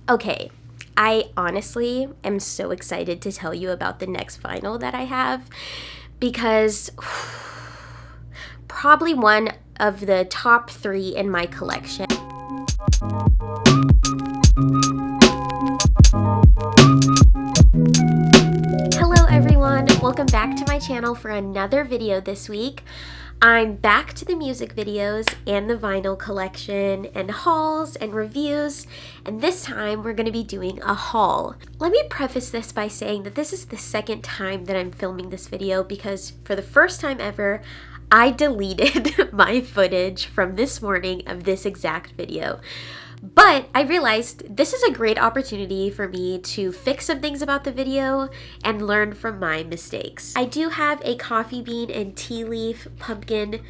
Okay, I honestly am so excited to tell you about the next vinyl that I have because probably one of the top 3 in my collection. Hello everyone, welcome back to my channel for another video this week. I'm back to the music videos and the vinyl collection and hauls and reviews, and this time we're going to be doing a haul. Let me preface this by saying that this is the second time that I'm filming this video because for the first time ever, I deleted my footage from this morning of this exact video. But I realized this is a great opportunity for me to fix some things about the video and learn from my mistakes. I do have a coffee bean and tea leaf pumpkin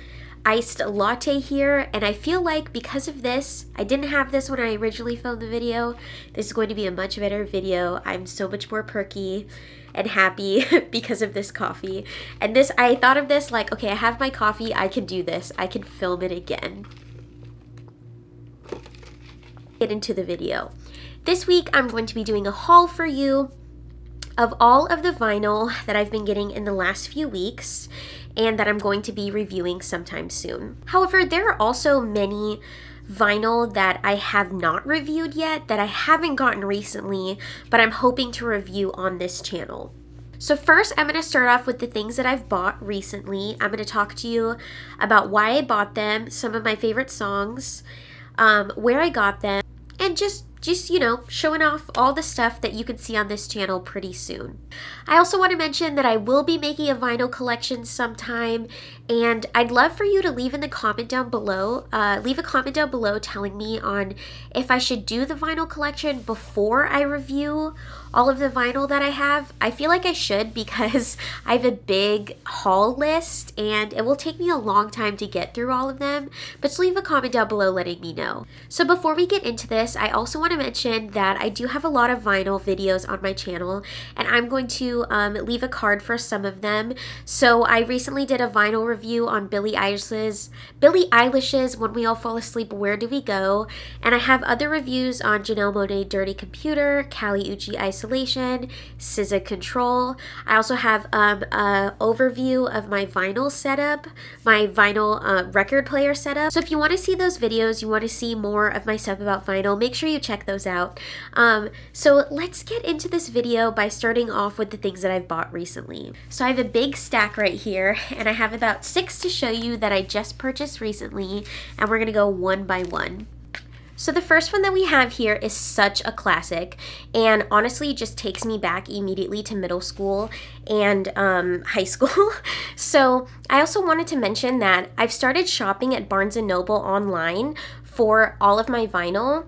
iced latte here, and I feel like because of this, I didn't have this when I originally filmed the video. This is going to be a much better video. I'm so much more perky and happy because of this coffee. And this, I thought of this like, okay, I have my coffee, I can do this. I can film it again. Get into the video. This week I'm going to be doing a haul for you of all of the vinyl that I've been getting in the last few weeks and that I'm going to be reviewing sometime soon. However, there are also many vinyl that I have not reviewed yet that I haven't gotten recently, but I'm hoping to review on this channel. So first, I'm going to start off with the things that I've bought recently. I'm going to talk to you about why I bought them, some of my favorite songs, where I got them, and just you know, showing off all the stuff that you can see on this channel pretty soon. I also want to mention that I will be making a vinyl collection sometime, and I'd love for you to leave a comment down below telling me on if I should do the vinyl collection before I review all of the vinyl that I have. I feel like I should because I have a big haul list and it will take me a long time to get through all of them, but just leave a comment down below letting me know. So before we get into this, I also want to mention that I do have a lot of vinyl videos on my channel, and I'm going to leave a card for some of them. So I recently did a vinyl review on Billie Eilish's When We All Fall Asleep, Where Do We Go? And I have other reviews on Janelle Monáe Dirty Computer, Kali Uchis Isolation, SZA Control. I also have an overview of my vinyl setup, my vinyl record player setup. So if you want to see those videos, you want to see more of my stuff about vinyl, make sure you check those out. So let's get into this video by starting off with the things that I've bought recently. So I have a big stack right here, and I have about 6 to show you that I just purchased recently, and we're gonna go one by one. So the first one that we have here is such a classic, and honestly just takes me back immediately to middle school and high school. So I also wanted to mention that I've started shopping at Barnes & Noble online for all of my vinyl,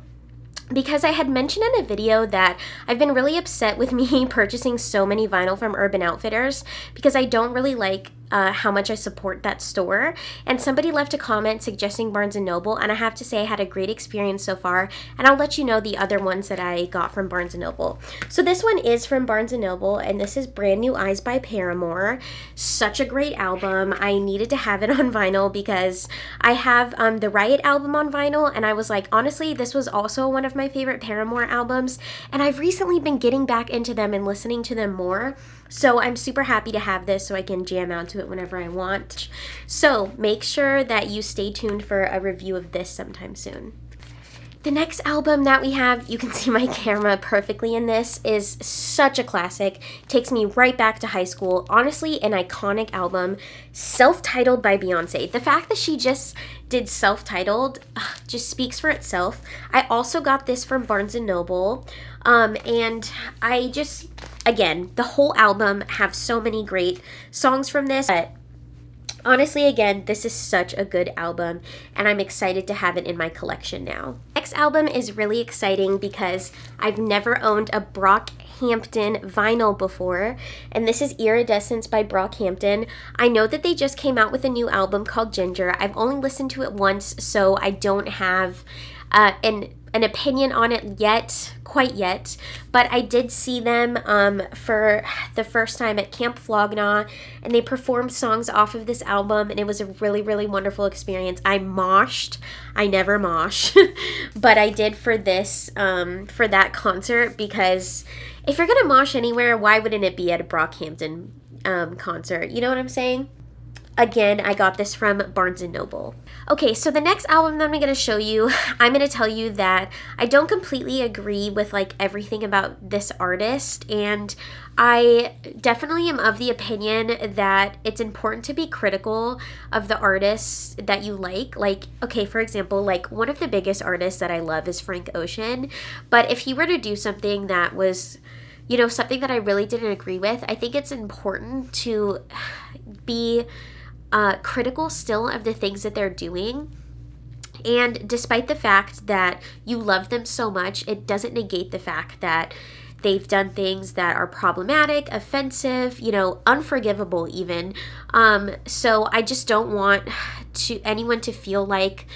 because I had mentioned in a video that I've been really upset with me purchasing so many vinyl from Urban Outfitters because I don't really like how much I support that store, and somebody left a comment suggesting Barnes & Noble, and I have to say I had a great experience so far, and I'll let you know the other ones that I got from Barnes & Noble. So this one is from Barnes & Noble, and this is Brand New Eyes by Paramore. Such a great album. I needed to have it on vinyl because I have the Riot album on vinyl, and I was like, honestly, this was also one of my favorite Paramore albums, and I've recently been getting back into them and listening to them more. So I'm super happy to have this so I can jam out to it whenever I want. So make sure that you stay tuned for a review of this sometime soon. The next album that we have, you can see my camera perfectly in this, is such a classic. Takes me right back to high school. Honestly, an iconic album, Self-Titled by Beyonce. The fact that she just did Self-Titled just speaks for itself. I also got this from Barnes & Noble, and I just, again, the whole album have so many great songs from this, but honestly, again, this is such a good album, and I'm excited to have it in my collection now. Next album is really exciting because I've never owned a Hampton vinyl before, and this is Iridescent by Hampton. I know that they just came out with a new album called Ginger. I've only listened to it once, so I don't have an an opinion on it quite yet, but I did see them for the first time at Camp Flog Gnaw, and they performed songs off of this album, and it was a really, really wonderful experience. I moshed. I never mosh, but I did for this, for that concert, because if you're gonna mosh anywhere, why wouldn't it be at a Brockhampton concert? You know what I'm saying? Again, I got this from Barnes & Noble. Okay, so the next album that I'm going to show you, I'm going to tell you that I don't completely agree with like everything about this artist, and I definitely am of the opinion that it's important to be critical of the artists that you like. Like, okay, for example, like one of the biggest artists that I love is Frank Ocean, but if he were to do something that was, you know, something that I really didn't agree with, I think it's important to be critical still of the things that they're doing. And despite the fact that you love them so much, it doesn't negate the fact that they've done things that are problematic, offensive, you know, unforgivable even. So I just don't want anyone to feel like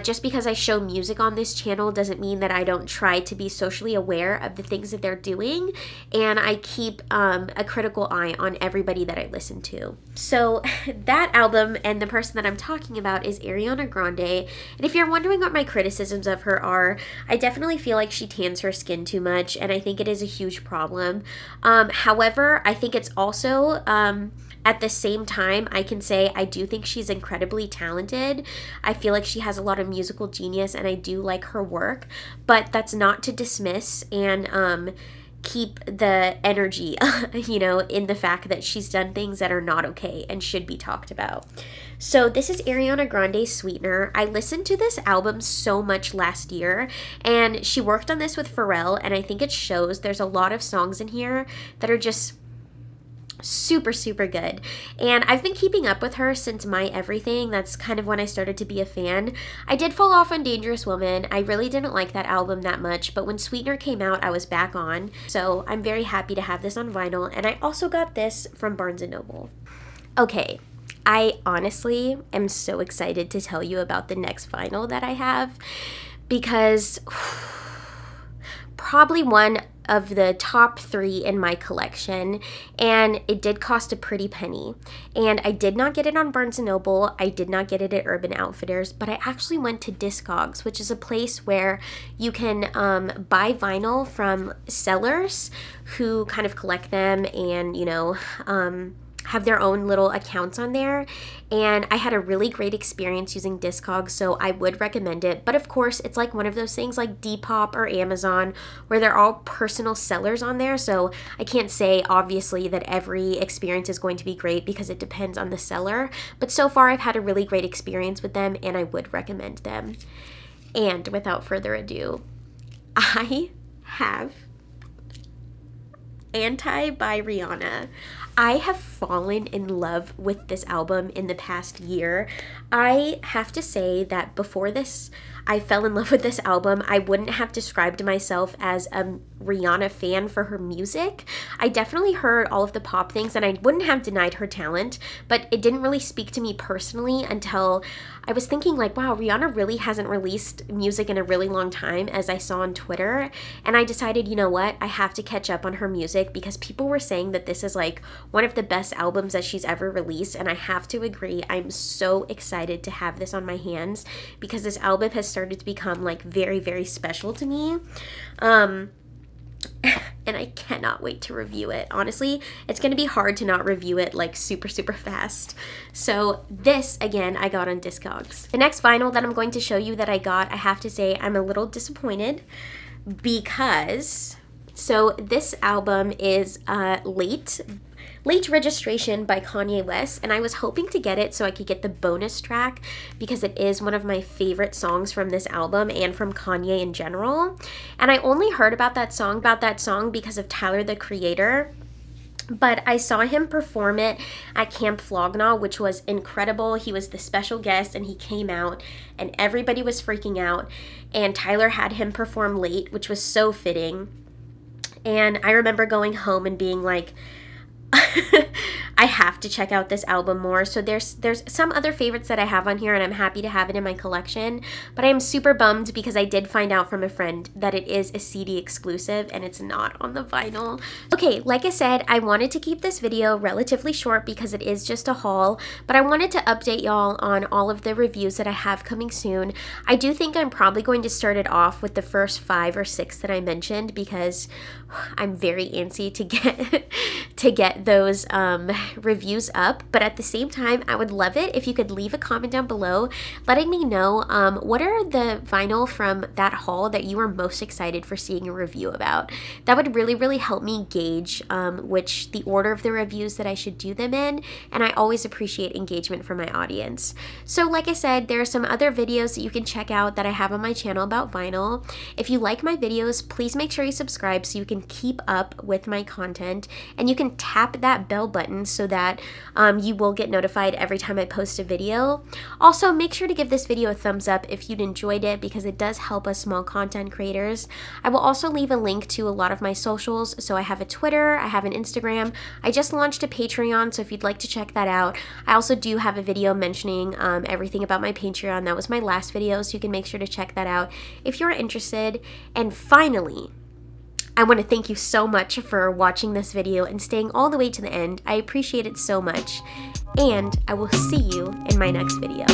just because I show music on this channel doesn't mean that I don't try to be socially aware of the things that they're doing, and I keep a critical eye on everybody that I listen to. So that album and the person that I'm talking about is Ariana Grande, and if you're wondering what my criticisms of her are, I definitely feel like she tans her skin too much, and I think it is a huge problem. However, I think it's also at the same time, I can say I do think she's incredibly talented. I feel like she has a lot of musical genius, and I do like her work, but that's not to dismiss and keep the energy, you know, in the fact that she's done things that are not okay and should be talked about. So this is Ariana Grande's Sweetener. I listened to this album so much last year, and she worked on this with Pharrell, and I think it shows. There's a lot of songs in here that are just super, super good. And I've been keeping up with her since My Everything. That's kind of when I started to be a fan. I did fall off on Dangerous Woman. I really didn't like that album that much, but when Sweetener came out, I was back on. So I'm very happy to have this on vinyl, and I also got this from Barnes & Noble. Okay, I honestly am so excited to tell you about the next vinyl that I have, because probably one of the top 3 in my collection, and it did cost a pretty penny. And I did not get it on Barnes & Noble, I did not get it at Urban Outfitters, but I actually went to Discogs, which is a place where you can buy vinyl from sellers who kind of collect them and, you know, have their own little accounts on there, and I had a really great experience using Discogs, so I would recommend it. But of course, it's like one of those things like Depop or Amazon where they're all personal sellers on there, so I can't say obviously that every experience is going to be great because it depends on the seller, but so far I've had a really great experience with them, and I would recommend them. And without further ado, I have Anti by Rihanna. I have fallen in love with this album in the past year. I have to say that before this, I fell in love with this album. I wouldn't have described myself as a Rihanna fan for her music. I definitely heard all of the pop things, and I wouldn't have denied her talent, but it didn't really speak to me personally until I was thinking like, wow, Rihanna really hasn't released music in a really long time, as I saw on Twitter, and I decided, you know what, I have to catch up on her music because people were saying that this is like one of the best albums that she's ever released, and I have to agree. I'm so excited to have this on my hands because this album has started to become like very, very special to me. And I cannot wait to review it. Honestly, it's going to be hard to not review it like super, super fast. So this, again, I got on Discogs. The next vinyl that I'm going to show you that I got, I have to say I'm a little disappointed because, so this album is Late Registration by Kanye West, and I was hoping to get it so I could get the bonus track because it is one of my favorite songs from this album and from Kanye in general. And I only heard about that song because of Tyler, the Creator. But I saw him perform it at Camp Flog Gnaw, which was incredible. He was the special guest, and he came out, and everybody was freaking out. And Tyler had him perform Late, which was so fitting. And I remember going home and being like, I have to check out this album more. So there's some other favorites that I have on here, and I'm happy to have it in my collection, but I am super bummed because I did find out from a friend that it is a CD exclusive and it's not on the vinyl. Okay, like I said, I wanted to keep this video relatively short because it is just a haul, but I wanted to update y'all on all of the reviews that I have coming soon. I do think I'm probably going to start it off with the first 5 or 6 that I mentioned because I'm very antsy to get those reviews up, but at the same time, I would love it if you could leave a comment down below letting me know what are the vinyl from that haul that you are most excited for seeing a review about. That would really help me gauge which the order of the reviews that I should do them in, and I always appreciate engagement from my audience. So like I said, there are some other videos that you can check out that I have on my channel about vinyl. If you like my videos, please make sure you subscribe so you can keep up with my content, and you can tap that bell button so that you will get notified every time I post a video. Also, make sure to give this video a thumbs up if you'd enjoyed it because it does help us small content creators. I will also leave a link to a lot of my socials. So I have a Twitter, I have an Instagram, I just launched a Patreon, so if you'd like to check that out. I also do have a video mentioning everything about my Patreon. That was my last video, so you can make sure to check that out if you're interested. And finally, I want to thank you so much for watching this video and staying all the way to the end. I appreciate it so much, and I will see you in my next video.